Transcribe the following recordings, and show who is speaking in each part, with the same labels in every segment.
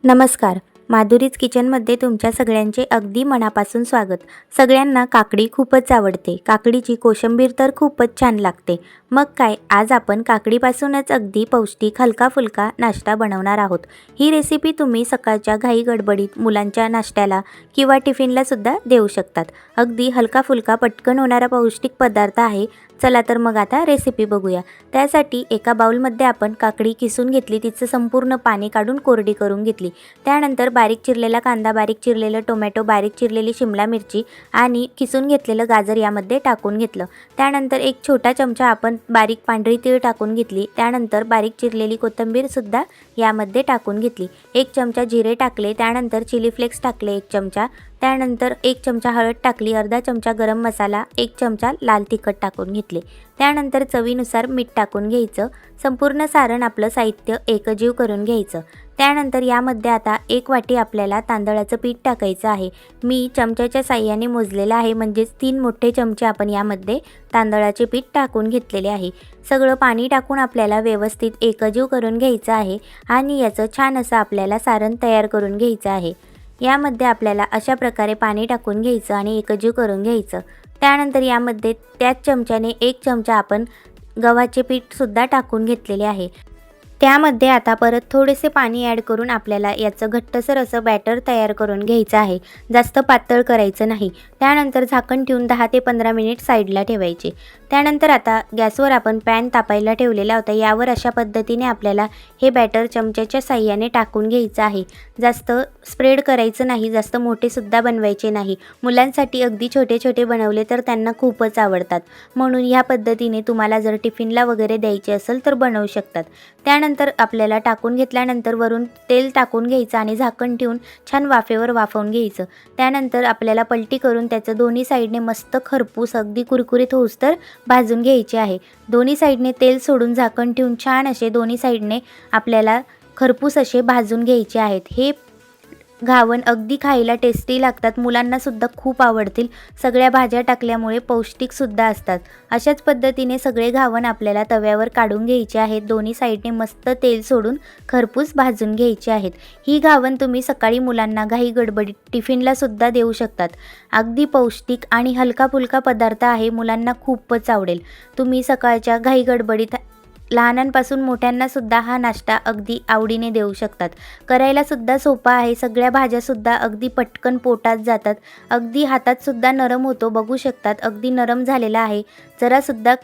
Speaker 1: नमस्कार. माधुरीज किचनमध्ये तुमच्या सगळ्यांचे अगदी मनापासून स्वागत. सगळ्यांना काकडी खूपच आवडते. काकडीची कोशिंबीर तर खूपच छान लागते. मग काय, आज आपण काकडीपासूनच अगदी पौष्टिक हलका-फुलका नाश्ता बनवणार आहोत. ही रेसिपी तुम्ही सकाळच्या घाई गडबडीत मुलांच्या नाश्त्याला किंवा टिफिनला सुद्धा देऊ शकतात. अगदी हलका-फुलका पटकन होणारा पौष्टिक पदार्थ आहे. चला तर मग आता रेसिपी बघूया. त्यासाठी एका बाउलमध्ये आपण काकडी किसून घेतली, तिचं संपूर्ण पाणी काढून कोरडी करून घेतली. त्यानंतर बारीक चिरलेला कांदा, बारीक चिरलेलं टोमॅटो, बारीक चिरलेली शिमला मिरची आणि किसून घेतलेलं गाजर यामध्ये टाकून घेतलं. त्यानंतर एक छोटा चमचा आपण बारीक पांढरी तीळ टाकून घेतली. त्यानंतर बारीक चिरलेली कोथिंबीर सुद्धा यामध्ये टाकून घेतली. 1 चमचा जिरे टाकले. त्यानंतर चिली फ्लेक्स टाकले 1 चमचा. त्यानंतर 1 चमचा हळद टाकली, अर्धा चमचा गरम मसाला, 1 चमचा लाल तिखट टाकून घेतले. त्यानंतर चवीनुसार मीठ टाकून घ्यायचं. संपूर्ण सारण आपलं साहित्य एकजीव करून घ्यायचं. त्यानंतर यामध्ये आता 1 वाटी आपल्याला तांदळाचं पीठ टाकायचं आहे. मी चमच्याच्या साहाय्याने मोजलेलं आहे, म्हणजेच 3 मोठे चमचे आपण यामध्ये तांदळाचे पीठ टाकून घेतलेले आहे. सगळं पाणी टाकून आपल्याला व्यवस्थित एकजीव करून घ्यायचं आहे आणि याचं छान असं आपल्याला सारण तयार करून घ्यायचं आहे. यामध्ये आपल्याला अशा प्रकारे पाणी टाकून घ्यायचं आणि एकजीव करून घ्यायचं. त्यानंतर यामध्ये त्याच चमच्याने 1 चमचा आपण गव्हाचे पीठसुद्धा टाकून घेतलेले आहे. त्यामध्ये आता परत थोडेसे पाणी ॲड करून आपल्याला याचं घट्टसर असं बॅटर तयार करून घ्यायचं आहे. जास्त पातळ करायचं नाही. त्यानंतर झाकण ठेवून 10 ते 15 मिनिट साईडला ठेवायचे. त्यानंतर आता गॅसवर आपण पॅन तापायला ठेवलेला होता. यावर अशा पद्धतीने आपल्याला हे बॅटर चमच्याच्या साहाय्याने टाकून घ्यायचं आहे. जास्त स्प्रेड करायचं नाही, जास्त मोठेसुद्धा बनवायचे नाही. मुलांसाठी अगदी छोटे छोटे बनवले तर त्यांना खूपच आवडतात. म्हणून ह्या पद्धतीने तुम्हाला जर टिफिनला वगैरे द्यायचे असेल तर बनवू शकतात. त्यानंतर आपल्याला टाकून घेतल्यानंतर वरून तेल टाकून घ्यायचं आणि झाकण ठेवून छान वाफेवर वाफवून घ्यायचं. त्यानंतर आपल्याला पलटी करून त्याचं दोन्ही साईडने मस्त खरपूस अगदी कुरकुरीत होऊस्तर भाजून घ्यायचे आहे. दोन्ही साईडने तेल सोडून झाकण ठेवून छान असे दोन्ही साईडने आपल्याला खरपूस असे भाजून घ्यायचे आहेत. हे घावण अगदी खायला टेस्टी लागतात. मुलांनासुद्धा खूप आवडतील. सगळ्या भाज्या टाकल्यामुळे पौष्टिकसुद्धा असतात. अशाच पद्धतीने सगळे घावण आपल्याला तव्यावर काढून घ्यायचे आहेत. दोन्ही साईडने मस्त तेल सोडून खरपूस भाजून घ्यायचे आहेत. ही घावण तुम्ही सकाळी मुलांना घाई गडबडीत टिफिनलासुद्धा देऊ शकतात. अगदी पौष्टिक आणि हलका-फुलका पदार्थ आहे. मुलांना खूपच आवडेल. तुम्ही सकाळच्या घाई गडबडीत लहानांपासून मोठ्यांनासुद्धा हा नाश्ता अगदी आवडीने देऊ शकतात. करायलासुद्धा सोपा आहे. सगळ्या भाज्यासुद्धा अगदी पटकन पोटात जातात. अगदी हातातसुद्धा नरम होतो. बघू शकतात अगदी नरम झालेला आहे. जरासुद्धा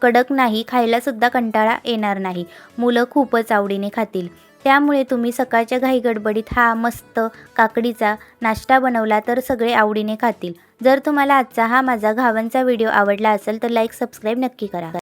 Speaker 1: कडक नाही. खायलासुद्धा कंटाळा येणार नाही. मुलं खूपच आवडीने खातील. त्यामुळे तुम्ही सकाळच्या घाई गडबडीत हा मस्त काकडीचा नाश्ता बनवला तर सगळे आवडीने खातील. जर तुम्हाला आजचा हा माझा घावणचा व्हिडिओ आवडला असेल तर लाईक सबस्क्राईब नक्की करा.